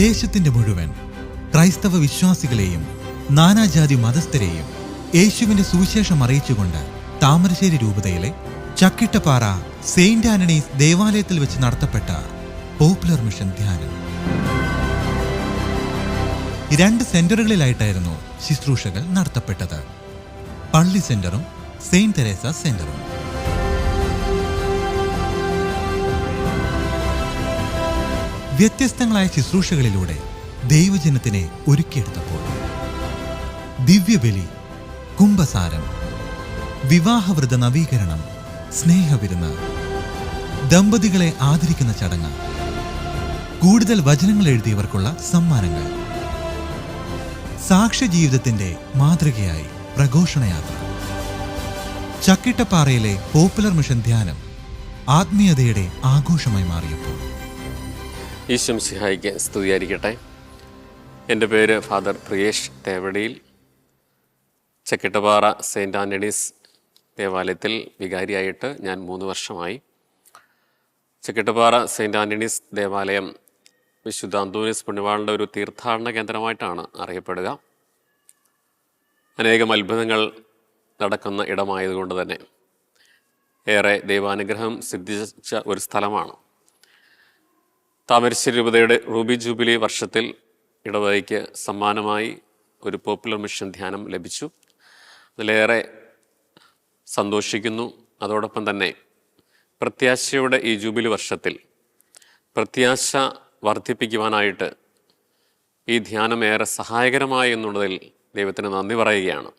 ദേശത്തിന്റെ മുഴുവൻ ക്രൈസ്തവ വിശ്വാസികളെയും നാനാജാതി മതസ്ഥരെയും യേശുവിന്റെ സുവിശേഷം അറിയിച്ചുകൊണ്ട് താമരശ്ശേരി രൂപതയിലെ ചക്കിട്ടപ്പാറ സെയിന്റ് ആന്റണീസ് ദേവാലയത്തിൽ വെച്ച് നടത്തപ്പെട്ട പോപ്പുലർ മിഷൻ ധ്യാനം. 2 സെന്ററുകളിലായിട്ടായിരുന്നു ശുശ്രൂഷകൾ നടത്തപ്പെട്ടത്. പള്ളി സെന്ററും സെയിന്റ് തെരേസ സെന്ററും. വ്യത്യസ്തങ്ങളായ ശുശ്രൂഷകളിലൂടെ ദൈവജനത്തിനെ ഒരുക്കിയെടുത്തപ്പോൾ ദിവ്യബലി, കുംഭസാരം, വിവാഹവ്രത നവീകരണം, സ്നേഹവിരുന്ന്, ദമ്പതികളെ ആദരിക്കുന്ന ചടങ്ങ്, കൂടുതൽ വചനങ്ങൾ എഴുതിയവർക്കുള്ള സമ്മാനങ്ങൾ, സാക്ഷ്യജീവിതത്തിന്റെ മാതൃകയായി പ്രഘോഷണയാത്ര. ചക്കിട്ടപ്പാറയിലെ പോപ്പുലർ മിഷൻ ധ്യാനം ആത്മീയതയുടെ ആഘോഷമായി മാറിയപ്പോൾ. ഈശോ മിശിഹായ്ക്ക് സ്തുതിയായിരിക്കട്ടെ. എൻ്റെ പേര് father Priyesh Thevadiyil. Chakkittappara saint Antony's ദേവാലയത്തിൽ വികാരിയായിട്ട് ഞാൻ 3 വർഷമായി. ചക്കിട്ടപ്പാറ സെയിൻറ്റ് ആൻ്റണീസ് ദേവാലയം വിശുദ്ധ അന്തോണീസ് പുണ്യവാളൻ്റെ ഒരു തീർത്ഥാടന കേന്ദ്രമായിട്ടാണ് അറിയപ്പെടുക. അനേകം അത്ഭുതങ്ങൾ നടക്കുന്ന ഇടമായതുകൊണ്ട് തന്നെ ഏറെ ദൈവാനുഗ്രഹം സിദ്ധിച്ച ഒരു സ്ഥലമാണ്. താമരശ്ശേരി രൂപതയുടെ റൂബി ജൂബിലി വർഷത്തിൽ ഇടവകയ്ക്ക് സമ്മാനമായി ഒരു പോപ്പുലർ മിഷൻ ധ്യാനം ലഭിച്ചു. അതിലേറെ സന്തോഷിക്കുന്നു. അതോടൊപ്പം തന്നെ പ്രത്യാശയുടെ ഈ ജൂബിലി വർഷത്തിൽ പ്രത്യാശ വർദ്ധിപ്പിക്കുവാനായിട്ട് ഈ ധ്യാനം ഏറെ സഹായകരമായി എന്നുള്ളതിൽ ദൈവത്തിന് നന്ദി പറയുകയാണ്.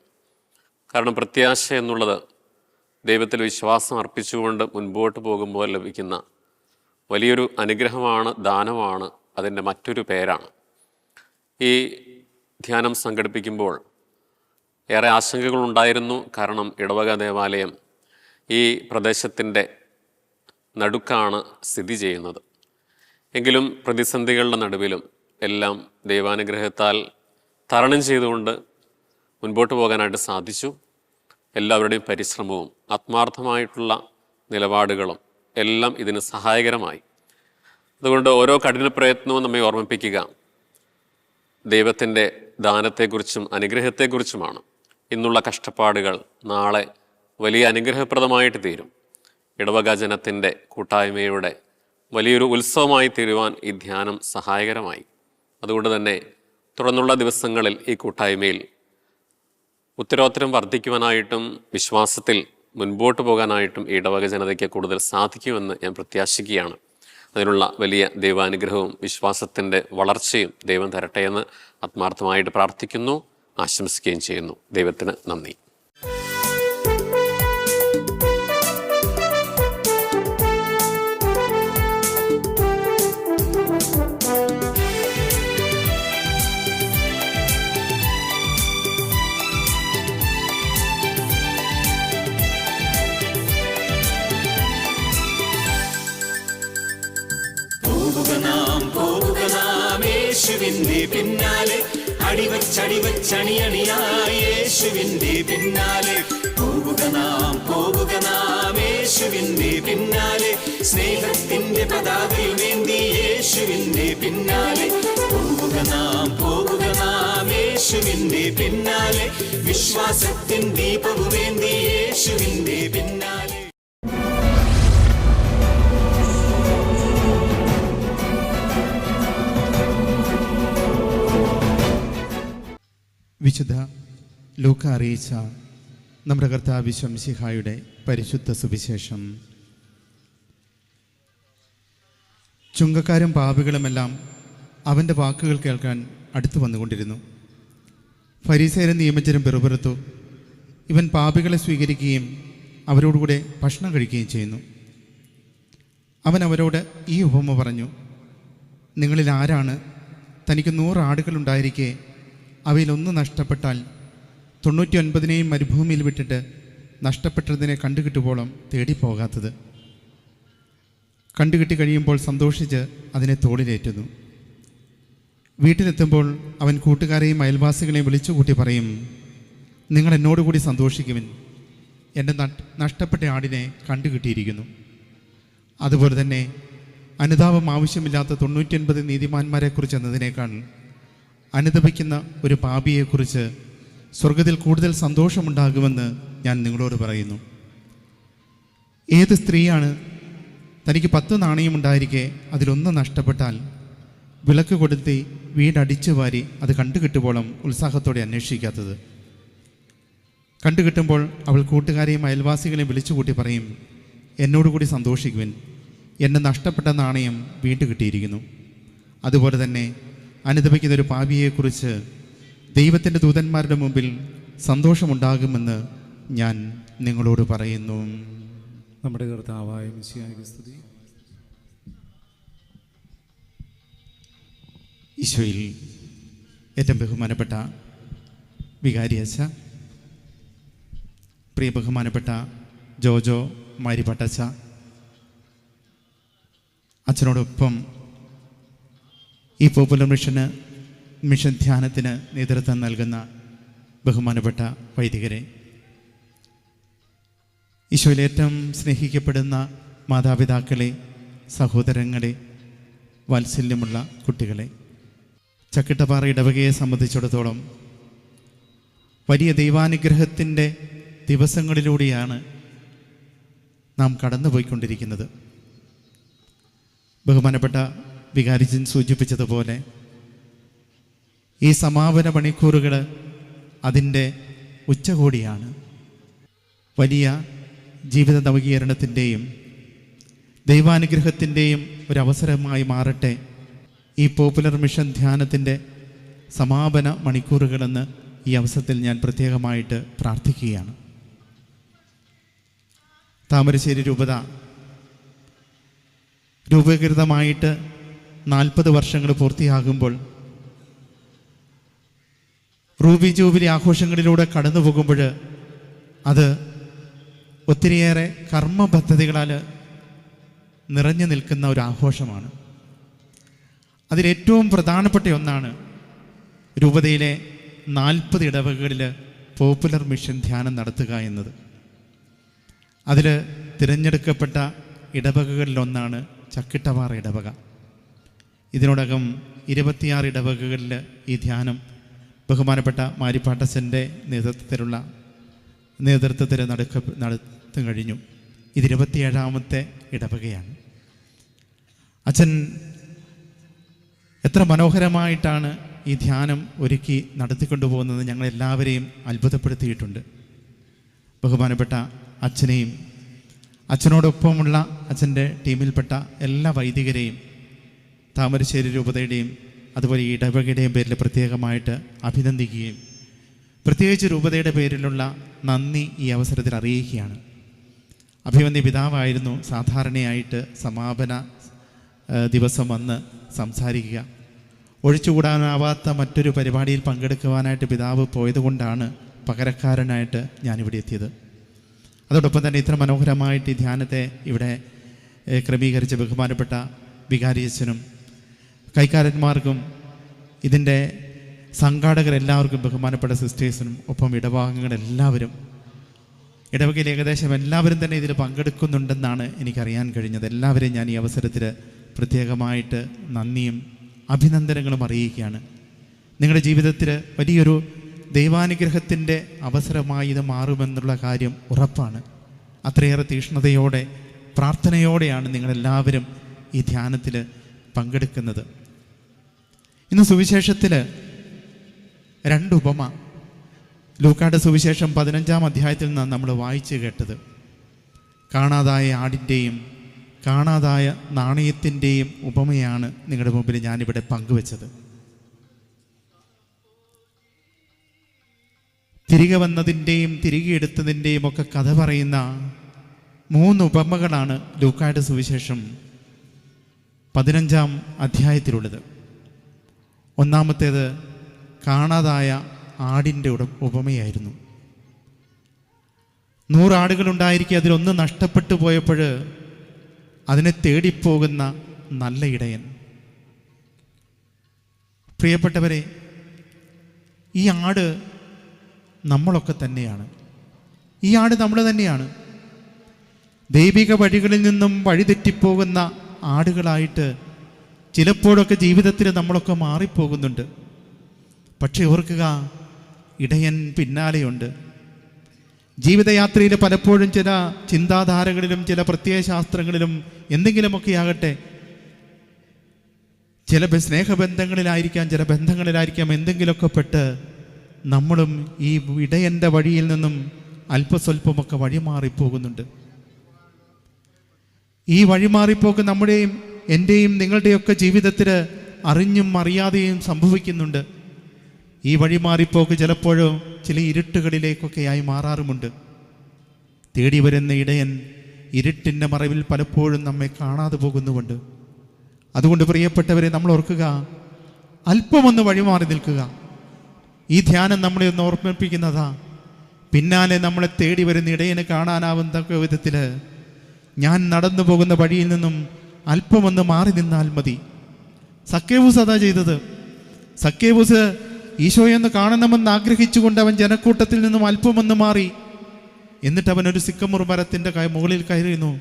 കാരണം പ്രത്യാശ എന്നുള്ളത് ദൈവത്തിൽ വിശ്വാസം അർപ്പിച്ചുകൊണ്ട് മുൻപോട്ട് പോകുമ്പോൾ ലഭിക്കുന്ന വലിയൊരു അനുഗ്രഹമാണ്, ദാനമാണ്. അതിൻ്റെ മറ്റൊരു പേരാണ്. ഈ ധ്യാനം സംഘടിപ്പിക്കുമ്പോൾ ഏറെ ആശങ്കകളുണ്ടായിരുന്നു. കാരണം ഇടവക ദേവാലയം ഈ പ്രദേശത്തിൻ്റെ നടുക്കാണ് സ്ഥിതി ചെയ്യുന്നത്. എങ്കിലും പ്രതിസന്ധികളുടെ നടുവിലും എല്ലാം ദൈവാനുഗ്രഹത്താൽ തരണം ചെയ്തുകൊണ്ട് മുൻപോട്ട് പോകാനായിട്ട് സാധിച്ചു. എല്ലാവരുടെയും പരിശ്രമവും ആത്മാർത്ഥമായിട്ടുള്ള നിലപാടുകളും എല്ലാം ഇതിന് സഹായകരമായി. അതുകൊണ്ട് ഓരോ കഠിന പ്രയത്നവും നമ്മെ ഓർമ്മിപ്പിക്കുക ദൈവത്തിൻ്റെ ദാനത്തെക്കുറിച്ചും അനുഗ്രഹത്തെക്കുറിച്ചുമാണ്. ഇന്നുള്ള കഷ്ടപ്പാടുകൾ നാളെ വലിയ അനുഗ്രഹപ്രദമായിട്ട് തീരും. ഇടവക ജനത്തിൻ്റെ കൂട്ടായ്മയുടെ വലിയൊരു ഉത്സവമായി തീരുവാൻ ഈ ധ്യാനം സഹായകരമായി. അതുകൊണ്ട് തന്നെ തുടർന്നുള്ള ദിവസങ്ങളിൽ ഈ കൂട്ടായ്മയിൽ ഉത്തരോത്തരം വർദ്ധിക്കുവാനായിട്ടും വിശ്വാസത്തിൽ മുൻപോട്ട് പോകാനായിട്ടും ഈ ഇടവക ജനതയ്ക്ക് കൂടുതൽ സാധിക്കുമെന്ന് ഞാൻ പ്രത്യാശിക്കുകയാണ്. അതിനുള്ള വലിയ ദൈവാനുഗ്രഹവും വിശ്വാസത്തിൻ്റെ വളർച്ചയും ദൈവം തരട്ടെ എന്ന് ആത്മാർത്ഥമായിട്ട് പ്രാർത്ഥിക്കുന്നു, ആശംസിക്കുകയും ചെയ്യുന്നു. ദൈവത്തിന് നന്ദി. യേശുവിന്റെ പിന്നാലെ അടിവച്ചണിയായി യേശുവിന്റെ പിന്നാലെ പോകുക നാം യേശുവിന്റെ പിന്നാലെ സ്നേഹത്തിന്റെ പതാകയുമേന്തി യേശുവിന്റെ പിന്നാലെ പോകുക നാം യേശുവിന്റെ പിന്നാലെ വിശ്വാസത്തിൻ ദീപവുമേന്തി യേശുവിന്റെ പിന്നാലെ. വിശുദ്ധ ലൂക്ക അറിയിച്ച നമ്മുടെ കർത്താവ് ഈശോ മിശിഹായുടെ പരിശുദ്ധ സുവിശേഷം. ചുങ്കക്കാരും പാപികളുമെല്ലാം അവൻ്റെ വാക്കുകൾ കേൾക്കാൻ അടുത്തു വന്നുകൊണ്ടിരുന്നു. ഫരീസയരും നിയമജ്ഞരും പിറുപിറുത്തു, ഇവൻ പാപികളെ സ്വീകരിക്കുകയും അവരോടുകൂടെ ഭക്ഷണം കഴിക്കുകയും ചെയ്യുന്നു. അവൻ അവരോട് ഈ ഉപമ പറഞ്ഞു, നിങ്ങളിൽ ആരാണ് തനിക്ക് 100 ആടുകളുണ്ടായിരിക്കെ അവയിലൊന്ന് നഷ്ടപ്പെട്ടാൽ 99 മരുഭൂമിയിൽ വിട്ടിട്ട് നഷ്ടപ്പെട്ടതിനെ കണ്ടുകിട്ടുവോളം തേടിപ്പോകാത്തത്? കണ്ടുകിട്ടി കഴിയുമ്പോൾ സന്തോഷിച്ച് അതിനെ തോളിലേറ്റുന്നു. വീട്ടിലെത്തുമ്പോൾ അവൻ കൂട്ടുകാരെയും അയൽവാസികളെയും വിളിച്ചുകൂട്ടി പറയും, നിങ്ങൾ എന്നോടുകൂടി സന്തോഷിക്കുവിൻ, എൻ്റെ നഷ്ടപ്പെട്ട ആടിനെ കണ്ടുകിട്ടിയിരിക്കുന്നു. അതുപോലെ തന്നെ അനുതാപം ആവശ്യമില്ലാത്ത 99 നീതിമാന്മാരെക്കുറിച്ച് എന്നതിനേക്കാൾ അനുതപിക്കുന്ന ഒരു പാപിയെക്കുറിച്ച് സ്വർഗത്തിൽ കൂടുതൽ സന്തോഷമുണ്ടാകുമെന്ന് ഞാൻ നിങ്ങളോട് പറയുന്നു. ഏത് സ്ത്രീയാണ് തനിക്ക് 10 നാണയമുണ്ടായിരിക്കെ അതിലൊന്ന് നഷ്ടപ്പെട്ടാൽ വിളക്ക് കൊടുത്തി വീടടിച്ചു വാരി അത് കണ്ടുകിട്ടുമ്പോഴും ഉത്സാഹത്തോടെ അന്വേഷിക്കാത്തത്? കണ്ടുകിട്ടുമ്പോൾ അവൾ കൂട്ടുകാരെയും അയൽവാസികളെയും വിളിച്ചുകൂട്ടി പറയും, എന്നോടുകൂടി സന്തോഷിക്കുവിൻ, എന്നെ നഷ്ടപ്പെട്ട നാണയം വീണ്ടും കിട്ടിയിരിക്കുന്നു. അതുപോലെ തന്നെ അനുതപിക്കുന്ന ഒരു പാപിയെക്കുറിച്ച് ദൈവത്തിൻ്റെ ദൂതന്മാരുടെ മുമ്പിൽ സന്തോഷമുണ്ടാകുമെന്ന് ഞാൻ നിങ്ങളോട് പറയുന്നു. നമ്മുടെ കർത്താവായ മിശിഹായ്ക്ക് സ്തുതി. ഈശോയിൽ ഏറ്റവും ബഹുമാനപ്പെട്ട വികാരി അച്ഛ, പ്രിയ ബഹുമാനപ്പെട്ട ജോജോ മാരിപ്പട്ടച്ച, അച്ഛനോടൊപ്പം ഈ പോപ്പുലർ മിഷൻ ധ്യാനത്തിന് നേതൃത്വം നൽകുന്ന ബഹുമാനപ്പെട്ട വൈദികരെ, ഈശോയിൽ ഏറ്റവും സ്നേഹിക്കപ്പെടുന്ന മാതാപിതാക്കളെ, സഹോദരങ്ങളെ, വാത്സല്യമുള്ള കുട്ടികളെ, ചക്കിട്ടപ്പാറ ഇടവകയെ സംബന്ധിച്ചിടത്തോളം വലിയ ദൈവാനുഗ്രഹത്തിൻ്റെ ദിവസങ്ങളിലൂടെയാണ് നാം കടന്നുപോയിക്കൊണ്ടിരിക്കുന്നത്. ബഹുമാനപ്പെട്ട വികാരിജൻ സൂചിപ്പിച്ചതുപോലെ ഈ സമാപന മണിക്കൂറുകൾ അതിൻ്റെ ഉച്ചകോടിയാണ്. വലിയ ജീവിത നവീകരണത്തിൻ്റെയും ദൈവാനുഗ്രഹത്തിൻ്റെയും ഒരവസരമായി മാറട്ടെ ഈ പോപ്പുലർ മിഷൻ ധ്യാനത്തിൻ്റെ സമാപന മണിക്കൂറുകളെന്ന് ഈ അവസരത്തിൽ ഞാൻ പ്രത്യേകമായിട്ട് പ്രാർത്ഥിക്കുകയാണ്. താമരശ്ശേരി രൂപീകൃതമായിട്ട് 40 വർഷങ്ങൾ പൂർത്തിയാകുമ്പോൾ റൂബി ജൂബിലി ആഘോഷങ്ങളിലൂടെ കടന്നു പോകുമ്പോൾ അത് ഒത്തിരിയേറെ കർമ്മപദ്ധതികളാൽ നിറഞ്ഞു നിൽക്കുന്ന ഒരു ആഘോഷമാണ്. അതിലേറ്റവും പ്രധാനപ്പെട്ട ഒന്നാണ് രൂപതയിലെ 40 ഇടവകകളിൽ പോപ്പുലർ മിഷൻ ധ്യാനം നടത്തുക എന്നത്. അതിൽ തിരഞ്ഞെടുക്കപ്പെട്ട ഇടവകകളിലൊന്നാണ് ചക്കിട്ടപ്പാറ ഇടവക. ഇതിനോടകം 26 ഇടവകകളിൽ ഈ ധ്യാനം ബഹുമാനപ്പെട്ട മാരിപ്പാട്ടച്ചൻ്റെ നേതൃത്വത്തിൽ നടത്തി കഴിഞ്ഞു. ഇത് 27ാമത്തെ ഇടവകയാണ്. അച്ഛൻ എത്ര മനോഹരമായിട്ടാണ് ഈ ധ്യാനം ഒരുക്കി നടത്തിക്കൊണ്ടുപോകുന്നത് ഞങ്ങളെല്ലാവരെയും അത്ഭുതപ്പെടുത്തിയിട്ടുണ്ട്. ബഹുമാനപ്പെട്ട അച്ഛനെയും അച്ഛനോടൊപ്പമുള്ള അച്ഛൻ്റെ ടീമിൽപ്പെട്ട എല്ലാ വൈദികരെയും താമരശ്ശേരി രൂപതയുടെയും അതുപോലെ ഈ ഇടവകയുടെയും പേരിൽ പ്രത്യേകമായിട്ട് അഭിനന്ദിക്കുകയും പ്രത്യേകിച്ച് രൂപതയുടെ പേരിലുള്ള നന്ദി ഈ അവസരത്തിൽ അറിയിക്കുകയാണ്. അഭിമന്യ പിതാവായിരുന്നു സാധാരണയായിട്ട് സമാപന ദിവസം വന്ന് സംസാരിക്കുക. ഒഴിച്ചുകൂടാനാവാത്ത മറ്റൊരു പരിപാടിയിൽ പങ്കെടുക്കുവാനായിട്ട് പിതാവ് പോയതുകൊണ്ടാണ് പകരക്കാരനായിട്ട് ഞാനിവിടെ എത്തിയത്. അതോടൊപ്പം തന്നെ ഇത്ര മനോഹരമായിട്ട് ഈ ധ്യാനത്തെ ഇവിടെ ക്രമീകരിച്ച ബഹുമാനപ്പെട്ട വികാരിയച്ഛനും കൈക്കാരന്മാർക്കും ഇതിൻ്റെ സംഘാടകരെല്ലാവർക്കും ബഹുമാനപ്പെട്ട സിസ്റ്റേഴ്സിനും ഒപ്പം ഇടഭാഗങ്ങളെല്ലാവരും ഇടവകയിൽ ഏകദേശം എല്ലാവരും തന്നെ ഇതിൽ പങ്കെടുക്കുന്നുണ്ടെന്നാണ് എനിക്കറിയാൻ കഴിഞ്ഞത്. എല്ലാവരെയും ഞാൻ ഈ അവസരത്തിൽ പ്രത്യേകമായിട്ട് നന്ദിയും അഭിനന്ദനങ്ങളും അറിയിക്കുകയാണ്. നിങ്ങളുടെ ജീവിതത്തിൽ വലിയൊരു ദൈവാനുഗ്രഹത്തിൻ്റെ അവസരമായി ഇത് മാറുമെന്നുള്ള കാര്യം ഉറപ്പാണ്. അത്രയേറെ തീക്ഷ്ണതയോടെ പ്രാർത്ഥനയോടെയാണ് നിങ്ങളെല്ലാവരും ഈ ധ്യാനത്തിൽ പങ്കെടുക്കുന്നത്. ഇന്ന് സുവിശേഷത്തിൽ 2 ഉപമ ലൂക്കായുടെ സുവിശേഷം 15-ാം അധ്യായത്തിൽ നിന്നാണ് നമ്മൾ വായിച്ച് കേട്ടത്. കാണാതായ ആടിൻ്റെയും കാണാതായ നാണയത്തിൻ്റെയും ഉപമയാണ് നിങ്ങളുടെ മുമ്പിൽ ഞാനിവിടെ പങ്കുവച്ചത്. തിരികെ വന്നതിൻ്റെയും തിരികെ എടുത്തതിൻ്റെയും ഒക്കെ കഥ പറയുന്ന 3 ഉപമകളാണ് ലൂക്കായുടെ സുവിശേഷം 15-ാം അധ്യായത്തിലുള്ളത്. ഒന്നാമത്തേത് കാണാതായ ആടിൻ്റെ ഉപമയായിരുന്നു. 100 ആടുകളുണ്ടായിരിക്കെ അതിലൊന്ന് നഷ്ടപ്പെട്ടു പോയപ്പോൾ അതിനെ തേടിപ്പോകുന്ന നല്ല ഇടയൻ. പ്രിയപ്പെട്ടവരെ, ഈ ആട് നമ്മളൊക്കെ തന്നെയാണ്. ഈ ആട് നമ്മൾ തന്നെയാണ്. ദൈവിക വഴികളിൽ നിന്നും വഴിതെറ്റിപ്പോകുന്ന ആടുകളായിട്ട് ചിലപ്പോഴൊക്കെ ജീവിതത്തിൽ നമ്മളൊക്കെ മാറിപ്പോകുന്നുണ്ട്. പക്ഷെ ഓർക്കുക, ഇടയൻ പിന്നാലെയുണ്ട്. ജീവിതയാത്രയിൽ പലപ്പോഴും ചില ചിന്താധാരകളിലും ചില പ്രത്യയശാസ്ത്രങ്ങളിലും എന്തെങ്കിലുമൊക്കെ ആകട്ടെ, ചില സ്നേഹബന്ധങ്ങളിലായിരിക്കാം, ചില ബന്ധങ്ങളിലായിരിക്കാം, എന്തെങ്കിലുമൊക്കെ പെട്ട് നമ്മളും ഈ ഇടയൻ്റെ വഴിയിൽ നിന്നും അല്പസ്വല്പമൊക്കെ വഴിമാറിപ്പോകുന്നുണ്ട്. ഈ വഴിമാറിപ്പോക്ക് നമ്മുടെയും എൻ്റെയും നിങ്ങളുടെയൊക്കെ ജീവിതത്തിൽ അറിഞ്ഞും അറിയാതെയും സംഭവിക്കുന്നുണ്ട്. ഈ വഴിമാറിപ്പോക്ക് ചിലപ്പോഴും ചില ഇരുട്ടുകളിലേക്കൊക്കെയായി മാറാറുമുണ്ട്. തേടി വരുന്ന ഇടയൻ ഇരുട്ടിൻ്റെ മറവിൽ പലപ്പോഴും നമ്മെ കാണാതെ പോകുന്നുമുണ്ട്. അതുകൊണ്ട് പ്രിയപ്പെട്ടവരെ, നമ്മൾ ഓർക്കുക, അല്പമൊന്ന് വഴിമാറി നിൽക്കുക. ഈ ധ്യാനം നമ്മളെ ഒന്ന് ഓർമ്മിപ്പിക്കുന്നതാ. പിന്നാലെ നമ്മളെ തേടി വരുന്ന ഇടയനെ കാണാനാവുന്ന വിധത്തിൽ ഞാൻ നടന്നു പോകുന്ന വഴിയിൽ നിന്നും അല്പമൊന്ന് മാറി നിന്നാൽ മതി. സക്കേവൂസ് അതാ ചെയ്തത്. സക്കേവൂസ് ഈശോയെന്ന് കാണണമെന്ന് ആഗ്രഹിച്ചുകൊണ്ട് അവൻ ജനക്കൂട്ടത്തിൽ നിന്നും അല്പമൊന്ന് മാറി. എന്നിട്ട് അവൻ ഒരു സിക്കമുർ മരത്തിൻ്റെ മുകളിൽ കയറിയിരുന്നു.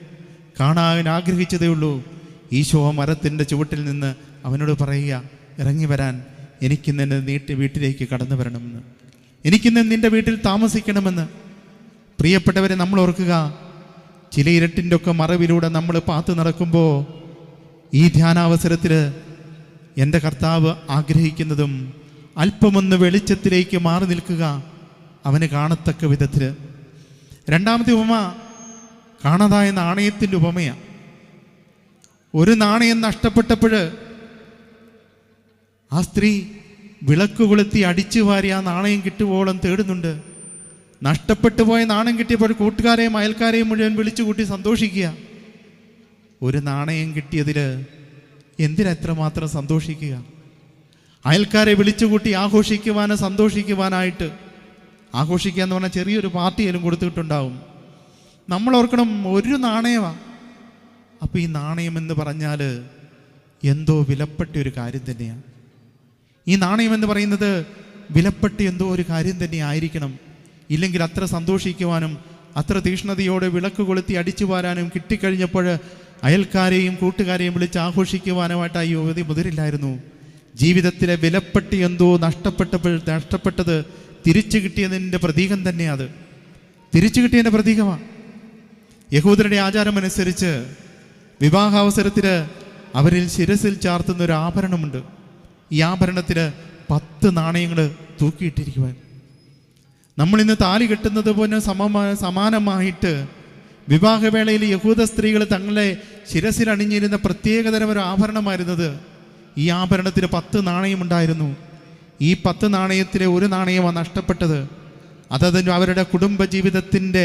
കാണാൻ ആഗ്രഹിച്ചതേ ഉള്ളൂ. ഈശോ മരത്തിൻ്റെ ചുവട്ടിൽ നിന്ന് അവനോട് പറയുക, ഇറങ്ങി വരാൻ, എനിക്കിന്ന് വീട്ടിലേക്ക് കടന്നു വരണമെന്ന്, എനിക്കിന്ന് നിൻ്റെ വീട്ടിൽ താമസിക്കണമെന്ന്. പ്രിയപ്പെട്ടവരെ, നമ്മൾ ഓർക്കുക, ചില ഇരട്ടിൻ്റെ ഒക്കെ മറവിലൂടെ നമ്മൾ പാത്തു നടക്കുമ്പോൾ ഈ ധ്യാനാവസരത്തിൽ എൻ്റെ കർത്താവ് ആഗ്രഹിക്കുന്നതും അല്പമൊന്ന് വെളിച്ചത്തിലേക്ക് മാറി നിൽക്കുക, അവന് കാണത്തക്ക വിധത്തിൽ. രണ്ടാമത്തെ ഉപമ കാണാതായ നാണയത്തിൻ്റെ ഉപമയാണ്. ഒരു നാണയം നഷ്ടപ്പെട്ടപ്പോൾ ആ സ്ത്രീ വിളക്ക് കൊളുത്തി അടിച്ചു വാരി ആ നാണയം കിട്ടുവോളം തേടുന്നുണ്ട്. നഷ്ടപ്പെട്ടു പോയ നാണയം കിട്ടിയപ്പോൾ കൂട്ടുകാരെയും അയൽക്കാരെയും മുഴുവൻ വിളിച്ചു കൂട്ടി സന്തോഷിക്കുക. ഒരു നാണയം കിട്ടിയതിൽ എന്തിനെത്രമാത്രം സന്തോഷിക്കുക? അയൽക്കാരെ വിളിച്ചുകൂട്ടി ആഘോഷിക്കുവാനോ സന്തോഷിക്കുവാനായിട്ട്, ആഘോഷിക്കുക എന്ന് പറഞ്ഞാൽ ചെറിയൊരു പാർട്ടിയിലും കൊടുത്തിട്ടുണ്ടാവും. നമ്മൾ ഓർക്കണം, ഒരു നാണയമാണ്. അപ്പോൾ ഈ നാണയം എന്ന് പറഞ്ഞാൽ എന്തോ വിലപ്പെട്ട ഒരു കാര്യം തന്നെയാണ്. ഈ നാണയം എന്ന് പറയുന്നത് വിലപ്പെട്ട എന്തോ ഒരു കാര്യം തന്നെ ആയിരിക്കണം. ഇല്ലെങ്കിൽ അത്ര സന്തോഷിക്കുവാനും അത്ര തീഷ്ണതയോടെ വിളക്ക് കൊളുത്തി അടിച്ചു വാരാനും കിട്ടിക്കഴിഞ്ഞപ്പോൾ അയൽക്കാരെയും കൂട്ടുകാരെയും വിളിച്ച് ആഘോഷിക്കുവാനുമായിട്ട് ആ യുവതി മുതിരില്ലായിരുന്നു. ജീവിതത്തിലെ വിലപ്പെട്ട എന്തോ നഷ്ടപ്പെട്ടത് തിരിച്ചു കിട്ടിയതിൻ്റെ പ്രതീകം തന്നെയാണ്. അത് തിരിച്ചു കിട്ടിയതിൻ്റെ പ്രതീകമാണ്. യഹൂദരുടെ ആചാരമനുസരിച്ച് വിവാഹാവസരത്തിൽ അവരിൽ ശിരസിൽ ചാർത്തുന്ന ഒരു ആഭരണമുണ്ട്. ഈ ആഭരണത്തിൽ 10 നാണയങ്ങൾ തൂക്കിയിട്ടിരിക്കുവാൻ. നമ്മളിന്ന് താലി കെട്ടുന്നത് പോലെ സമാനമായിട്ട് വിവാഹവേളയിൽ യഹൂദ സ്ത്രീകൾ തങ്ങളെ ശിരസിൽ അണിഞ്ഞിരുന്ന പ്രത്യേകതരം ഒരു ആഭരണമായിരുന്നത്. ഈ ആഭരണത്തിന് 10 നാണയമുണ്ടായിരുന്നു. ഈ 10 നാണയത്തിലെ ഒരു നാണയമാണ് നഷ്ടപ്പെട്ടത്. അതതിന് അവരുടെ കുടുംബജീവിതത്തിൻ്റെ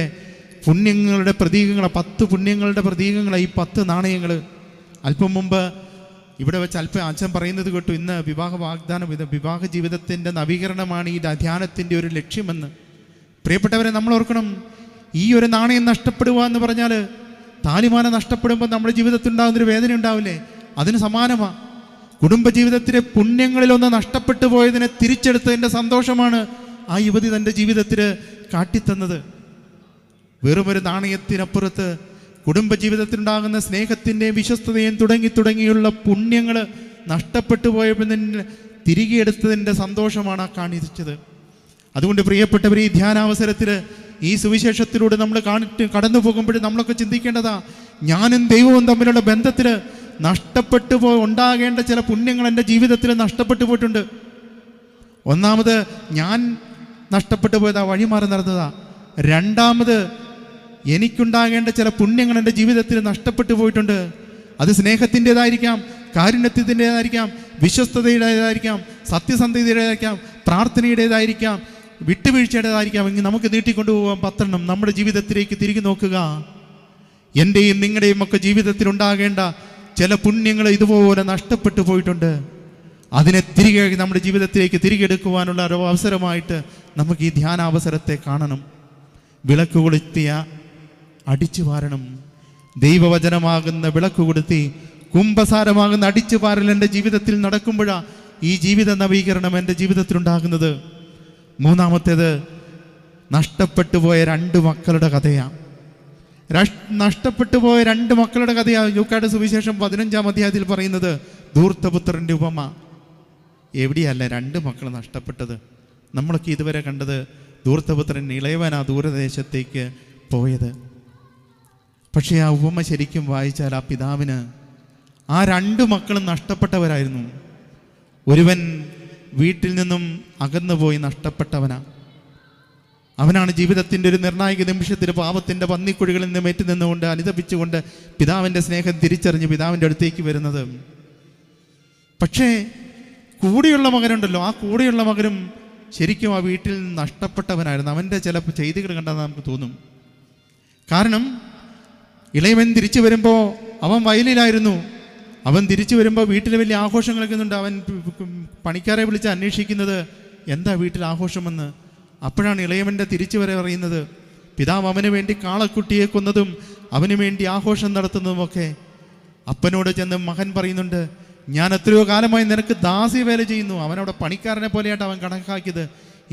പുണ്യങ്ങളുടെ പ്രതീകങ്ങൾ, 10 പുണ്യങ്ങളുടെ പ്രതീകങ്ങളാണ് ഈ 10 നാണയങ്ങൾ. അല്പം മുമ്പ് ഇവിടെ വെച്ച് അച്ഛൻ പറയുന്നത് കേട്ടു, ഇന്ന് വിവാഹ ജീവിതത്തിൻ്റെ നവീകരണമാണ് ഈ ധ്യാനത്തിൻ്റെ ഒരു ലക്ഷ്യമെന്ന്. പ്രിയപ്പെട്ടവരെ, നമ്മൾ ഓർക്കണം, ഈ ഒരു നാണയം നഷ്ടപ്പെടുക എന്ന് പറഞ്ഞാൽ താലിമാല നഷ്ടപ്പെടുമ്പോൾ നമ്മുടെ ജീവിതത്തിൽ ഉണ്ടാകുന്നൊരു വേദന ഉണ്ടാവില്ലേ? അതിന് സമാനമാണ്. കുടുംബജീവിതത്തിലെ പുണ്യങ്ങളിലൊന്ന് നഷ്ടപ്പെട്ടു പോയതിനെ തിരിച്ചെടുത്തതിൻ്റെ സന്തോഷമാണ് ആ യുവതി തൻ്റെ ജീവിതത്തിൽ കാട്ടിത്തന്നത്. വെറുമൊരു നാണയത്തിനപ്പുറത്ത് കുടുംബജീവിതത്തിലുണ്ടാകുന്ന സ്നേഹത്തിൻ്റെയും വിശ്വസ്തതയും തുടങ്ങിയുള്ള പുണ്യങ്ങൾ നഷ്ടപ്പെട്ടു പോയപ്പോൾ തിരികെ എടുത്തതിൻ്റെ സന്തോഷമാണ് ആ കാണിച്ചത്. അതുകൊണ്ട് പ്രിയപ്പെട്ടവർ, ഈ ധ്യാനാവസരത്തിൽ ഈ സുവിശേഷത്തിലൂടെ നമ്മൾ കടന്നു പോകുമ്പോൾ നമ്മളൊക്കെ ചിന്തിക്കേണ്ടതാ, ഞാനും ദൈവവും തമ്മിലുള്ള ബന്ധത്തിൽ നഷ്ടപ്പെട്ടു ഉണ്ടാകേണ്ട ചില പുണ്യങ്ങൾ എൻ്റെ ജീവിതത്തിൽ നഷ്ടപ്പെട്ടു പോയിട്ടുണ്ട്. ഒന്നാമത്, ഞാൻ നഷ്ടപ്പെട്ടു പോയതാ, വഴിമാറി നടന്നതാ. രണ്ടാമത്, എനിക്കുണ്ടാകേണ്ട ചില പുണ്യങ്ങൾ എൻ്റെ ജീവിതത്തിൽ നഷ്ടപ്പെട്ടു പോയിട്ടുണ്ട്. അത് സ്നേഹത്തിൻ്റെതായിരിക്കാം, കാരുണ്യത്തിൻ്റെതായിരിക്കാം, വിശ്വസ്തതയുടേതായിരിക്കാം, സത്യസന്ധതയുടേതായിരിക്കാം, പ്രാർത്ഥനയുടേതായിരിക്കാം, വിട്ടുവീഴ്ചയുടേതായിരിക്കാം. എങ്കിൽ നമുക്ക് നീട്ടിക്കൊണ്ടുപോകാൻ 10 നമ്മുടെ ജീവിതത്തിലേക്ക് തിരികെ നോക്കുക. എൻ്റെയും നിങ്ങളുടെയും ഒക്കെ ജീവിതത്തിൽ ഉണ്ടാകേണ്ട ചില പുണ്യങ്ങൾ ഇതുപോലെ നഷ്ടപ്പെട്ടു പോയിട്ടുണ്ട്. അതിനെ തിരികെ നമ്മുടെ ജീവിതത്തിലേക്ക് തിരികെ എടുക്കുവാനുള്ള ഒരു അവസരമായിട്ട് നമുക്ക് ഈ ധ്യാനാവസരത്തെ കാണണം. വിളക്ക് കൊളുത്തിയ അടിച്ചു വാരണം. ദൈവവചനമാകുന്ന വിളക്ക് കൊളുത്തി കുംഭസാരമാകുന്ന അടിച്ചു വാരൽ എൻ്റെ ജീവിതത്തിൽ നടക്കുമ്പോഴാണ് ഈ ജീവിത നവീകരണം എൻ്റെ ജീവിതത്തിലുണ്ടാകുന്നത്. മൂന്നാമത്തേത്, നഷ്ടപ്പെട്ടു പോയ 2 മക്കളുടെ കഥയാണ്. നഷ്ടപ്പെട്ടു പോയ 2 മക്കളുടെ കഥയാണ് ലൂക്കായുടെ സുവിശേഷം 15-ാം അധ്യായത്തിൽ പറയുന്നത്. ധൂർത്തപുത്രൻ്റെ ഉപമ. എവിടെയല്ല 2 മക്കൾ നഷ്ടപ്പെട്ടത്. നമ്മളൊക്കെ ഇതുവരെ കണ്ടത് ധൂർത്തപുത്രൻ ഇളയവനാ ദൂരദേശത്തേക്ക് പോയത്. പക്ഷേ ആ ഉപമ ശരിക്കും വായിച്ചാൽ ആ പിതാവിന് ആ 2 മക്കളും നഷ്ടപ്പെട്ടവരായിരുന്നു. ഒരുവൻ വീട്ടിൽ നിന്നും അകന്നുപോയി നഷ്ടപ്പെട്ടവനാ. അവനാണ് ജീവിതത്തിൻ്റെ ഒരു നിർണായക നിമിഷത്തിൽ പാപത്തിൻ്റെ പന്നിക്കുഴികളിൽ നിന്ന് മേറ്റ് നിന്നുകൊണ്ട് അനുതപിച്ചുകൊണ്ട് പിതാവിൻ്റെ സ്നേഹം തിരിച്ചറിഞ്ഞ് പിതാവിൻ്റെ അടുത്തേക്ക് വരുന്നത്. പക്ഷേ കൂടെയുള്ള മകനുണ്ടല്ലോ, ആ കൂടെയുള്ള മകനും ശരിക്കും ആ വീട്ടിൽ നിന്ന് നഷ്ടപ്പെട്ടവനായിരുന്നു. അവൻ്റെ ചില ചെയ്തികൾ കണ്ടാൽ നമുക്ക് തോന്നും. കാരണം ഇളയവൻ തിരിച്ചു വരുമ്പോൾ അവൻ വയലിലായിരുന്നു. അവൻ തിരിച്ചു വരുമ്പോൾ വീട്ടിൽ വലിയ ആഘോഷങ്ങളൊക്കെ ഉണ്ട്. അവൻ പണിക്കാരെ വിളിച്ച് അന്വേഷിക്കുന്നത് എന്താ വീട്ടിൽ ആഘോഷമെന്ന്. അപ്പോഴാണ് ഇളയവൻ്റെ തിരിച്ചു വരെ അറിയുന്നത്. പിതാവ് അവന് വേണ്ടി കാളക്കുട്ടിയെ കൊന്നതും അവന് വേണ്ടി ആഘോഷം നടത്തുന്നതുമൊക്കെ. അപ്പനോട് ചെന്ന് മകൻ പറയുന്നുണ്ട്, ഞാൻ എത്രയോ കാലമായി നിനക്ക് ദാസി വേല ചെയ്യുന്നു. അവനവിടെ പണിക്കാരനെ പോലെയായിട്ട് അവൻ കണക്കാക്കിയത്.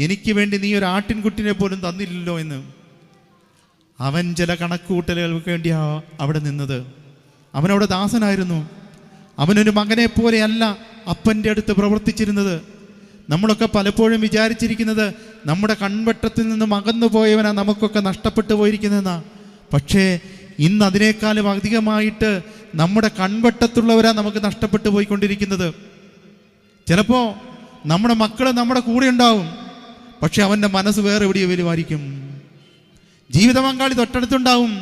എനിക്ക് വേണ്ടി നീ ഒരു ആട്ടിൻകുട്ടിനെ പോലും തന്നില്ലല്ലോ എന്ന്. അവൻ ചില കണക്കുകൂട്ടലുകൾക്ക് വേണ്ടിയാണ് അവിടെ നിന്നത്. അവനവിടെ ദാസനായിരുന്നു. അവനൊരു മകനെ പോലെയല്ല അപ്പൻ്റെ അടുത്ത് പ്രവർത്തിച്ചിരുന്നത്. നമ്മളൊക്കെ പലപ്പോഴും വിചാരിച്ചിരിക്കുന്നത് നമ്മുടെ കൺവെട്ടത്തിൽ നിന്നും അകന്നു പോയവനാ നമുക്കൊക്കെ നഷ്ടപ്പെട്ടു പോയിരിക്കുന്നതെന്നാ. പക്ഷേ ഇന്ന് അതിനേക്കാളും അധികമായിട്ട് നമ്മുടെ കൺവെട്ടത്തുള്ളവരാ നമുക്ക് നഷ്ടപ്പെട്ടു പോയിക്കൊണ്ടിരിക്കുന്നത്. ചിലപ്പോൾ നമ്മുടെ മക്കൾ നമ്മുടെ കൂടെ ഉണ്ടാവും, പക്ഷെ അവൻ്റെ മനസ്സ് വേറെ എവിടെയോ വരുമായിരിക്കും. ജീവിത പങ്കാളി തൊട്ടടുത്തുണ്ടാവും,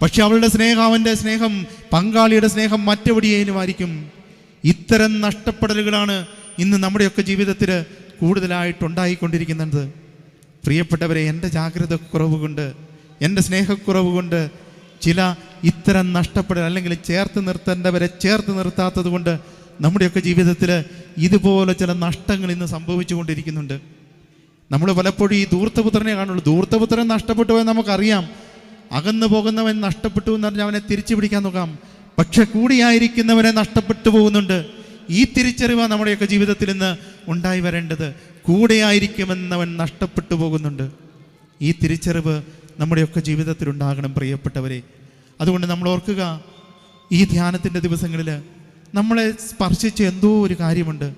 പക്ഷെ അവളുടെ സ്നേഹം, അവൻ്റെ സ്നേഹം, പങ്കാളിയുടെ സ്നേഹം മറ്റെവിടെയേനുമായിരിക്കും. ഇത്തരം നഷ്ടപ്പെടലുകളാണ് ഇന്ന് നമ്മുടെയൊക്കെ ജീവിതത്തിൽ കൂടുതലായിട്ടുണ്ടായിക്കൊണ്ടിരിക്കുന്നത്. പ്രിയപ്പെട്ടവരെ, എൻ്റെ ജാഗ്രത കുറവ് കൊണ്ട്, എൻ്റെ സ്നേഹക്കുറവ് കൊണ്ട് ചില ഇത്തരം നഷ്ടപ്പെടൽ അല്ലെങ്കിൽ ചേർത്ത് നിർത്തേണ്ടവരെ ചേർത്ത് നിർത്താത്തത് കൊണ്ട് നമ്മുടെയൊക്കെ ജീവിതത്തിൽ ഇതുപോലെ ചില നഷ്ടങ്ങൾ ഇന്ന് സംഭവിച്ചു കൊണ്ടിരിക്കുന്നുണ്ട്. നമ്മൾ പലപ്പോഴും ഈ ധൂർത്തപുത്രനെ കാണുള്ളൂ. ധൂർത്തപുത്രൻ നഷ്ടപ്പെട്ടു പോയെന്ന് നമുക്കറിയാം. അകന്നു പോകുന്നവൻ നഷ്ടപ്പെട്ടു എന്ന് പറഞ്ഞാൽ അവനെ തിരിച്ചു പിടിക്കാൻ നോക്കാം. പക്ഷെ കൂടിയായിരിക്കുന്നവനെ നഷ്ടപ്പെട്ടു പോകുന്നുണ്ട്. ഈ തിരിച്ചറിവാണ് നമ്മുടെയൊക്കെ ജീവിതത്തിൽ ഇന്ന് ഉണ്ടായി വരേണ്ടത്. കൂടെയായിരിക്കുമെന്നവൻ നഷ്ടപ്പെട്ടു പോകുന്നുണ്ട്. ഈ തിരിച്ചറിവ് നമ്മുടെയൊക്കെ ജീവിതത്തിൽ ഉണ്ടാകണം പ്രിയപ്പെട്ടവരെ. അതുകൊണ്ട് നമ്മൾ ഓർക്കുക, ഈ ധ്യാനത്തിൻ്റെ ദിവസങ്ങളിൽ നമ്മളെ സ്പർശിച്ച എന്തോ ഒരു കാര്യമുണ്ട്.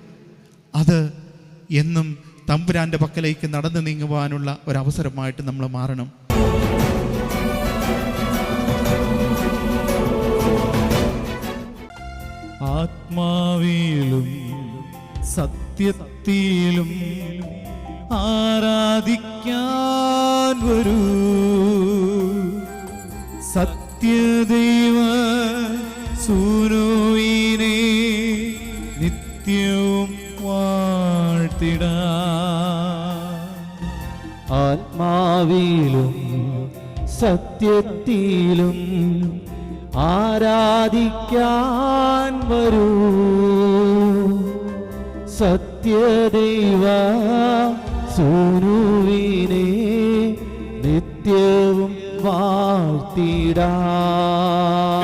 അത് എന്നും തമ്പുരാൻ്റെ പക്കലേക്ക് നടന്നു നീങ്ങുവാനുള്ള ഒരവസരമായിട്ട് നമ്മൾ മാറണം. ആത്മാവിലും സത്യത്തിലും ആരാധിക്കാൻ വരൂ, സത്യദൈവ സൂനുവിനെ നിത്യവും വാഴ്ത്തിടാം. ആത്മാവിലും സത്യത്തിലും ആരാധിക്കാൻ വരൂ, സത്യദൈവ സൂനുവിനെ നിത്യവും വാഴ്ത്തിടാം.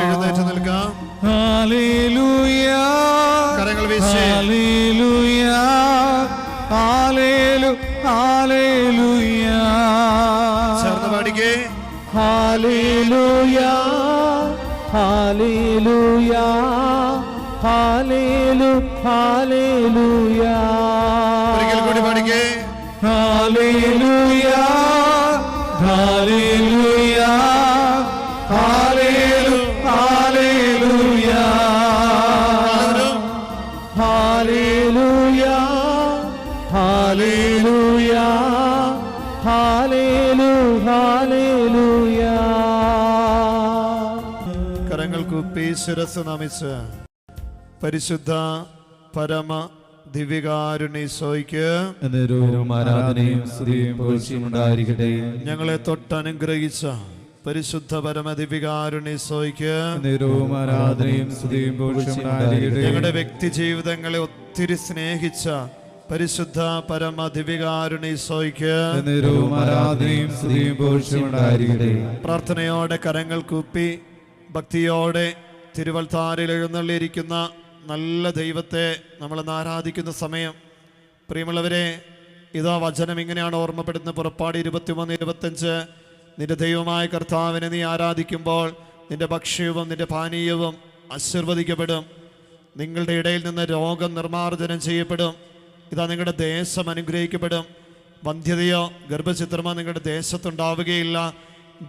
എഴുന്നേറ്റ് നിൽക്കാം. ഹല്ലേലൂയ, കരങ്ങൾ വീശി. ഹല്ലേലൂയ, ഹല്ലേലൂയ, ചേർന്ന് പാടിക്കേ. ഹല്ലേലൂയ, ഹല്ലേലൂയ, ഹല്ലേലൂയ. ഒരിക്കൽ കൂടി പാടിക്കേ. ഹല്ലേലൂയ, ഹല്ലേലൂയ, ഹല്ലേലൂയ, ഹല്ലേലൂയ, ഹല്ലേലൂയ, ഹല്ലേലൂയ. കരങ്ങൾ കൂപ്പി ശിരസ് നമിച്ച് പരിശുദ്ധ പരമ ദിവ്യകാരുണ്യീശോയ്ക്ക് ആരാധനയും സ്തുതിയും പുകഴ്ചയും ഉണ്ടായിരിക്കട്ടെ. ഞങ്ങളെ തൊട്ടനുഗ്രഹിച്ച പരിശുദ്ധ പരമ ദിവ്യകാരുണ്യീശോയ്ക്ക് ആരാധനയും സ്തുതിയും പുകഴ്ചയും ഉണ്ടായിരിക്കട്ടെ. ഞങ്ങളുടെ വ്യക്തി ജീവിതങ്ങളെ ഒത്തിരി സ്നേഹിച്ച പരിശുദ്ധ പരമ ദിവ്യകാരുണ്യീശോയ്ക്ക് ആരാധനയും സ്തുതിയും പുകഴ്ചയും ഉണ്ടായിരിക്കട്ടെ. പ്രാർത്ഥനയോടെ കരങ്ങൾ കൂപ്പി ഭക്തിയോടെ തിരുവൽത്താരിൽ എഴുന്നള്ളിയിരിക്കുന്ന നല്ല ദൈവത്തെ നമ്മളെന്ന് ആരാധിക്കുന്ന സമയം, പ്രിയമുള്ളവരെ, ഇതാ വചനം ഇങ്ങനെയാണ് ഓർമ്മപ്പെടുന്നത്. പുറപ്പാട് 21:25, നിന്റെ ദൈവമായ കർത്താവിനെ നീ ആരാധിക്കുമ്പോൾ നിന്റെ ഭക്ഷ്യവും നിന്റെ പാനീയവും ആശീർവദിക്കപ്പെടും. നിങ്ങളുടെ ഇടയിൽ നിന്ന് രോഗം നിർമ്മാർജ്ജനം ചെയ്യപ്പെടും. ഇതാ നിങ്ങളുടെ ദേശം അനുഗ്രഹിക്കപ്പെടും. വന്ധ്യതയോ ഗർഭചിത്രമോ നിങ്ങളുടെ ദേശത്തുണ്ടാവുകയില്ല.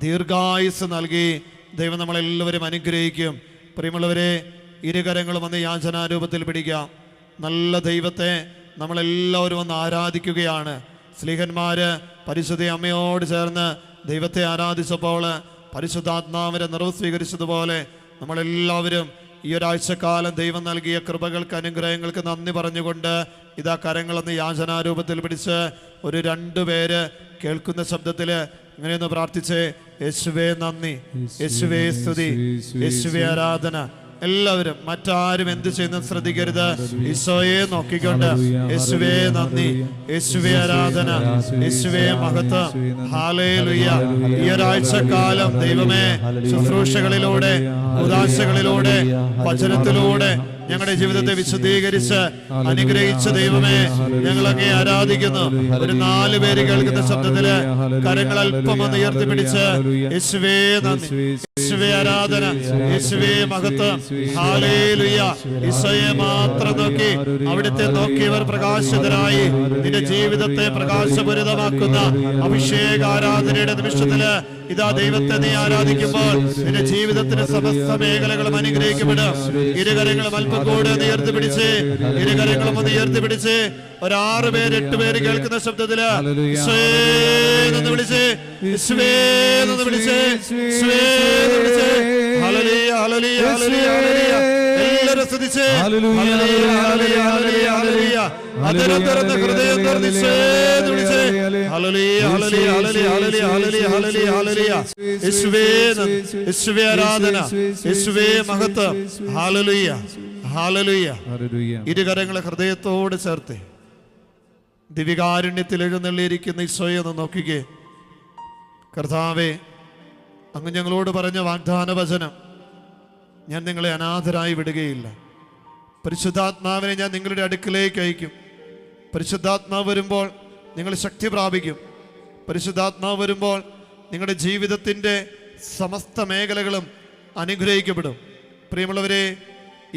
ദീർഘായുസ് നൽകി ദൈവം നമ്മളെല്ലാവരും അനുഗ്രഹിക്കും. പ്രിയമുള്ളവരെ, ഇരുകരങ്ങളും വന്ന് യാചനാരൂപത്തിൽ പിടിക്കാം. നല്ല ദൈവത്തെ നമ്മളെല്ലാവരും ഒന്ന് ആരാധിക്കുകയാണ്. സ്ലീഹന്മാര് പരിശുദ്ധ അമ്മയോട് ചേർന്ന് ദൈവത്തെ ആരാധിച്ചപ്പോൾ പരിശുദ്ധാത്മാവിന്റെ നിറവ് സ്വീകരിച്ചതുപോലെ നമ്മളെല്ലാവരും ഈ ഒരാഴ്ചക്കാലം ദൈവം നൽകിയ കൃപകൾക്ക് അനുഗ്രഹങ്ങൾക്ക് നന്ദി പറഞ്ഞുകൊണ്ട് ഇതാ കരങ്ങളെന്ന് യാചനാരൂപത്തിൽ പിടിച്ച് ഒരു 2 പേര് കേൾക്കുന്ന ശബ്ദത്തിൽ ഇങ്ങനെയൊന്ന് പ്രാർത്ഥിച്ച്, യേശുവേ നന്ദി, യേശുവേ സ്തുതി, യേശുവേ ആരാധന. എല്ലാവരും മറ്റാരും എന്ത് ചെയ്യുന്നത് ശ്രദ്ധിക്കരുത്. ഈശോയെ നോക്കിക്കൊണ്ട് യേശുവേ നന്ദി, യേശുവേ ആരാധന, യേശുവേ മഹത്വം. ഹല്ലേലൂയ. ഈ ഒരാഴ്ചക്കാലം ദൈവമേ ശുശ്രൂഷകളിലൂടെ, ഉദാശകളിലൂടെ, വചനത്തിലൂടെ ഞങ്ങളുടെ ജീവിതത്തെ വിശദീകരിച്ച് അനുഗ്രഹിച്ച ദൈവമേ, ഞങ്ങൾ അങ്ങേ ആരാധിക്കുന്നു. ഒരു 4 പേര് കേൾക്കുന്ന ശബ്ദത്തില് കരങ്ങൾ അല്പം ഒന്ന് ഉയർത്തിപ്പിടിച്ച് യേശുവേ നന്ദി, യേശുവേ ആരാധന, യേശുവേ മഹത്വം. ഹല്ലേലൂയ. ഈശോയെ മാത്രം നോക്കി, അവിടുത്തെ നോക്കിയവർ പ്രകാശിതരായി. നിന്റെ ജീവിതത്തെ പ്രകാശപൂരിതമാക്കുന്ന അഭിഷേക ആരാധനയുടെ നിമിഷത്തില് ഇതാ ദൈവത്തെ നീ ആരാധിക്കുമ്പോൾ നിന്റെ ജീവിതത്തിന് സമസ്ത മേഖലകളും അനുഗ്രഹിക്കപ്പെടും. ഇരുകരങ്ങളും അല്പം കൂടെ ഉയർത്തിപ്പിടിച്ച്, ഇരുകരങ്ങളും ഒന്ന് ഉയർത്തിപ്പിടിച്ച് ഒരു 6 പേര് 8 പേര് കേൾക്കുന്ന ശബ്ദത്തില് ഈശോയെന്ന് വിളിച്ച്, ഈശോയെന്ന് വിളിച്ച്, ഈശോയെന്ന് വിളിച്ച്. ഹല്ലേലൂയ, ഹല്ലേലൂയ, ഹല്ലേലൂയ, ഹല്ലേലൂയ. എല്ലാവരും സ്തുതിച്ച് ഹല്ലേലൂയ, ഹല്ലേലൂയ, ഹല്ലേലൂയ, ഹല്ലേലൂയ. അതിരം തുറന്ന് ഹൃദയം തുറന്ന് ഈശോയെന്ന് വിളിച്ച് ഹല്ലേലൂയ, ഹല്ലേലൂയ, ഹല്ലേലൂയ, ഹല്ലേലൂയ, ഹല്ലേലൂയ, ഹല്ലേലൂയ. യേശുവേ നന്ദി, യേശുവേ ആരാധന, യേശുവേ മഹത്വം. Hallelujah, hallelujah. ഇരുകരങ്ങളെ ഹൃദയത്തോട് ചേർത്ത് ദിവ്യകാരുണ്യത്തിൽ എഴുന്നള്ളിയിരിക്കുന്ന ഈശോയെ ഒന്ന് നോക്കിക്കേ. കർത്താവേ, അങ്ങ് ഞങ്ങളോട് പറഞ്ഞ വാഗ്ദാന വചനം, ഞാൻ നിങ്ങളെ അനാഥരായി വിടുകയില്ല. പരിശുദ്ധാത്മാവിനെ ഞാൻ നിങ്ങളുടെ അടുക്കിലേക്ക് അയക്കും. പരിശുദ്ധാത്മാവ് വരുമ്പോൾ നിങ്ങൾ ശക്തി പ്രാപിക്കും. പരിശുദ്ധാത്മാവ് വരുമ്പോൾ നിങ്ങളുടെ ജീവിതത്തിൻ്റെ സമസ്ത മേഖലകളും അനുഗ്രഹിക്കപ്പെടും. പ്രിയമുള്ളവരെ,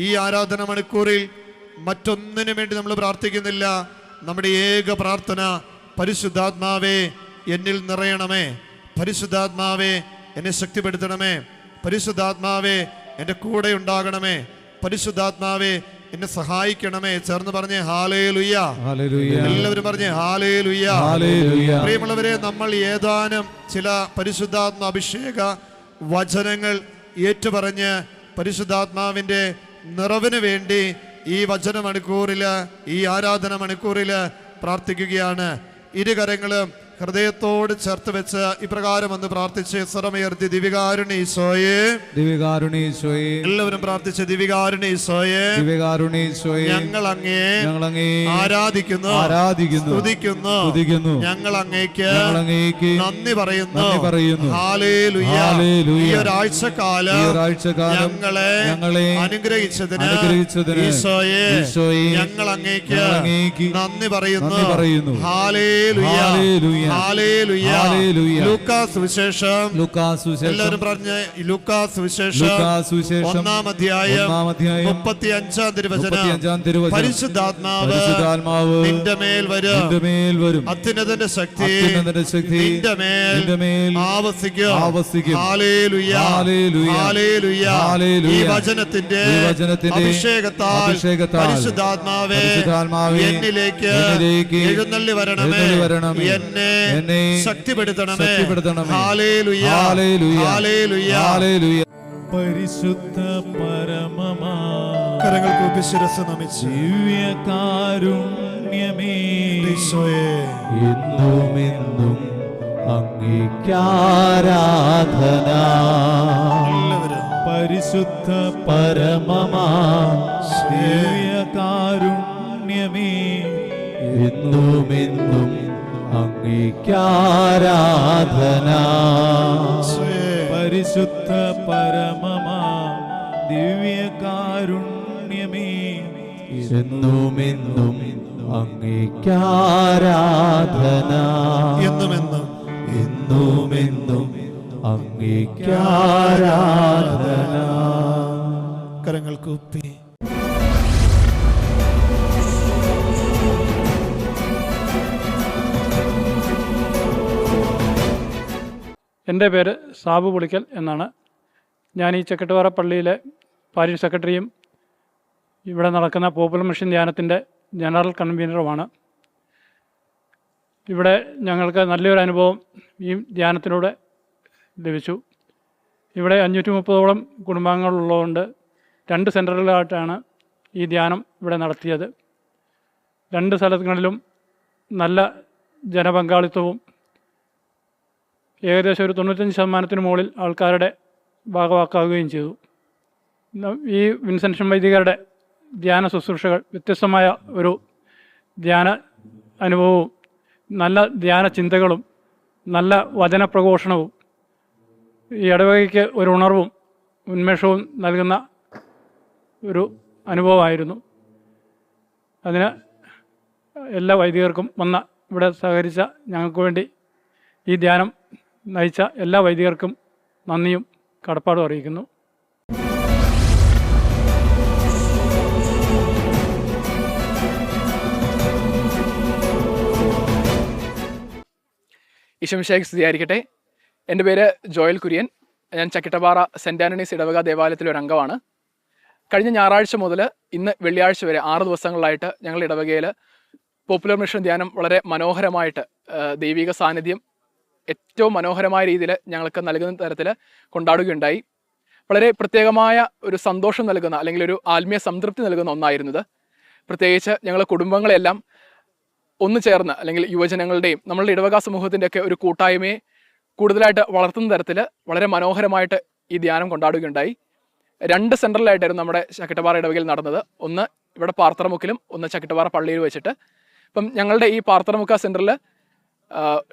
ഈ ആരാധന മണിക്കൂറിൽ മറ്റൊന്നിനു വേണ്ടി നമ്മൾ പ്രാർത്ഥിക്കുന്നില്ല. നമ്മുടെ ഏക പ്രാർത്ഥന, പരിശുദ്ധാത്മാവേ എന്നിൽ നിറയണമേ, പരിശുദ്ധാത്മാവേ എന്നെ ശക്തിപ്പെടുത്തണമേ, പരിശുദ്ധാത്മാവേ എൻ്റെ കൂടെ ഉണ്ടാകണമേ, പരിശുദ്ധാത്മാവേ എന്നെ സഹായിക്കണമേ. ചേർന്ന് പറഞ്ഞേ ഹല്ലേലൂയ. എല്ലാവരും പറഞ്ഞേ ഹല്ലേലൂയ. പ്രിയമുള്ളവരെ, നമ്മൾ ഏതാനും ചില പരിശുദ്ധാത്മ അഭിഷേക വചനങ്ങൾ ഏറ്റുപറഞ്ഞ് പരിശുദ്ധാത്മാവിൻ്റെ നിറവിന് വേണ്ടി ഈ വചന മണിക്കൂറില്, ഈ ആരാധന മണിക്കൂറില് പ്രാർത്ഥിക്കുകയാണ്. ഇരുകരങ്ങളും ഹൃദയത്തോട് ചേർത്ത് വെച്ച് ഇപ്രകാരം ഒന്ന് പ്രാർത്ഥിച്ച് സ്വരമുയർത്തി, ദിവ്യകാരുണ്യീശോയേ, ദിവ്യകാരുണ്യീശോയേ. എല്ലാവരും പ്രാർത്ഥിച്ച് ദിവ്യകാരുണ്യീശോയേ, ദിവ്യകാരുണ്യീശോയേ. ഞങ്ങൾ അങ്ങേ ആരാധിക്കുന്നു, സ്തുതിക്കുന്നു. ഞങ്ങൾ അങ്ങേക്ക് നന്ദി പറയുന്നു. ഹല്ലേലൂയ. ഈ ഒരാഴ്ചക്കാലം ഞങ്ങളെ അനുഗ്രഹിച്ചതിന് ഈശോയെ ഞങ്ങൾ അങ്ങേക്ക് നന്ദി പറയുന്നു. Hallelujah, hallelujah. ലൂക്കാസ് സുവിശേഷം, എല്ലാവരും പറഞ്ഞ ലൂക്കാസ് സുവിശേഷം 1-ാം അധ്യായം 35-ാം തിരുവചനം. പരിശുദ്ധാത്മാവ് നിന്റെ മേൽ വരും, അത്യുന്നതന്റെ ശക്തി നിന്റെ മേൽ ആവസിക്കും. Hallelujah, hallelujah. ഈ വചനത്തിന്റെ അഭിഷേകത്താൽ പരിശുദ്ധാത്മാവേ എന്നിലേക്ക് എഴുന്നള്ളി വരണമേ, എന്നെ ശക്തിപ്പെടുത്തണമേ. Hallelujah, hallelujah. പരിശുദ്ധ പരമമാ കരങ്ങൾ കൂപ്പി ശിരസ്സ് നമിച്ച് ദിവ്യകാരുണ്യമേ, ഈശോയെ എന്നുമെന്നും അങ്ങേക്കാരാധന. എല്ലാവരും പരിശുദ്ധ പരമമാ ദിവ്യകാരുണ്യമേ, എന്നുമെന്നും അങ്ങേക്കാരാധന. പരിശുദ്ധ പരമമാ ദിവ്യകാരുണ്യമേ, എന്നുമെന്നും അങ്ങേക്കാരാധന. എന്നുമെന്നും എന്നുമെന്നും അങ്ങേക്കാരാധന. കരങ്ങൾ കൂപ്പി. എൻ്റെ പേര് സാബു പുളിക്കൽ എന്നാണ്. ഞാൻ ഈ ചക്കട്ടുപാറ പള്ളിയിലെ പാരിഷ് സെക്രട്ടറിയും ഇവിടെ നടക്കുന്ന പോപ്പുലർ മിഷൻ ധ്യാനത്തിൻ്റെ ജനറൽ കൺവീനറുമാണ്. ഇവിടെ ഞങ്ങൾക്ക് നല്ലൊരു അനുഭവം ഈ ധ്യാനത്തിലൂടെ ലഭിച്ചു. ഇവിടെ 530ഓളം കുടുംബാംഗങ്ങളുള്ളതുകൊണ്ട് 2 സെൻറ്ററുകളായിട്ടാണ് ഈ ധ്യാനം ഇവിടെ നടത്തിയത്. 2 സ്ഥലങ്ങളിലും നല്ല ജനപങ്കാളിത്തവും ഏകദേശം ഒരു 95% മുകളിൽ ആൾക്കാരുടെ ഭാഗവാക്കാവുകയും ചെയ്തു. ഈ വിൻസെൻഷൻ വൈദികരുടെ ധ്യാന ശുശ്രൂഷകൾ വ്യത്യസ്തമായ ഒരു ധ്യാന അനുഭവവും നല്ല ധ്യാന ചിന്തകളും നല്ല വചനപ്രഘോഷണവും ഈ ഇടവകയ്ക്ക് ഒരു ഉണർവും ഉന്മേഷവും നൽകുന്ന ഒരു അനുഭവമായിരുന്നു. അതിന് എല്ലാ വൈദികർക്കും ഇവിടെ സഹകരിച്ച ഞങ്ങൾക്ക് വേണ്ടി ഈ ധ്യാനം നയിച്ച എല്ലാ വൈദികർക്കും നന്ദിയും കടപ്പാടും അറിയിക്കുന്നു. ഈശോമിശിഹായ്ക്ക് സ്തുതിയായിരിക്കട്ടെ. എൻ്റെ പേര് ജോയൽ കുര്യൻ. ഞാൻ ചക്കിട്ടപാറ സെൻറ്റ് ആൻ്റണീസ് ഇടവക ദേവാലയത്തിലെ ഒരു അംഗമാണ്. കഴിഞ്ഞ ഞായറാഴ്ച മുതൽ ഇന്ന് വെള്ളിയാഴ്ച വരെ 6 ദിവസങ്ങളായിട്ട് ഞങ്ങളുടെ ഇടവകയിൽ പോപ്പുലർ മിഷൻ ധ്യാനം വളരെ മനോഹരമായിട്ട് ദൈവിക സാന്നിധ്യം ഏറ്റവും മനോഹരമായ രീതിയിൽ ഞങ്ങൾക്ക് നൽകുന്ന തരത്തിൽ കൊണ്ടാടുകയുണ്ടായി. വളരെ പ്രത്യേകമായ ഒരു സന്തോഷം നൽകുന്ന അല്ലെങ്കിൽ ഒരു ആത്മീയ സംതൃപ്തി നൽകുന്ന ഒന്നായിരുന്നത്. പ്രത്യേകിച്ച് ഞങ്ങളുടെ കുടുംബങ്ങളെല്ലാം ഒന്നു ചേർന്ന് അല്ലെങ്കിൽ യുവജനങ്ങളുടെയും നമ്മളുടെ ഇടവക സമൂഹത്തിൻ്റെയൊക്കെ ഒരു കൂട്ടായ്മയെ കൂടുതലായിട്ട് വളർത്തുന്ന തരത്തിൽ വളരെ മനോഹരമായിട്ട് ഈ ധ്യാനം കൊണ്ടാടുകയുണ്ടായി. 2 സെൻറ്ററിലായിട്ടായിരുന്നു നമ്മുടെ ചക്കിട്ടപാറ ഇടവകയിൽ നടന്നത്. ഒന്ന് ഇവിടെ പാർത്തറമുക്കിലും ഒന്ന് ചക്കിട്ടപാറ പള്ളിയിൽ വെച്ചിട്ട്. ഇപ്പം ഞങ്ങളുടെ ഈ പാർത്തറമുക്ക സെൻറ്ററിൽ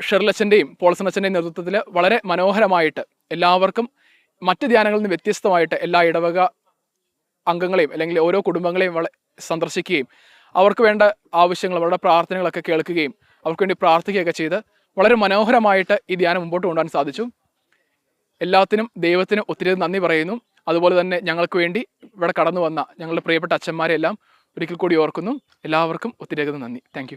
ഷെർലച്ചൻ്റെയും പോൾസണച്ചൻ്റെയും നേതൃത്വത്തിൽ വളരെ മനോഹരമായിട്ട് എല്ലാവർക്കും മറ്റ് ധ്യാനങ്ങളിൽ നിന്ന് വ്യത്യസ്തമായിട്ട് എല്ലാ ഇടവക അംഗങ്ങളെയും അല്ലെങ്കിൽ ഓരോ കുടുംബങ്ങളെയും സന്ദർശിക്കുകയും അവർക്ക് വേണ്ട ആവശ്യങ്ങൾ അവരുടെ പ്രാർത്ഥനകളൊക്കെ കേൾക്കുകയും അവർക്ക് വേണ്ടി പ്രാർത്ഥിക്കുകയൊക്കെ ചെയ്ത് വളരെ മനോഹരമായിട്ട് ഈ ധ്യാനം മുമ്പോട്ട് കൊണ്ടുപോകാൻ സാധിച്ചു. എല്ലാത്തിനും ദൈവത്തിന് ഒത്തിരി നന്ദി പറയുന്നു. അതുപോലെ തന്നെ ഞങ്ങൾക്ക് വേണ്ടി ഇവിടെ കടന്നു വന്ന ഞങ്ങളുടെ പ്രിയപ്പെട്ട അച്ഛന്മാരെല്ലാം ഒരിക്കൽ കൂടി ഓർക്കുന്നു. എല്ലാവർക്കും ഒത്തിരി നന്ദി. താങ്ക്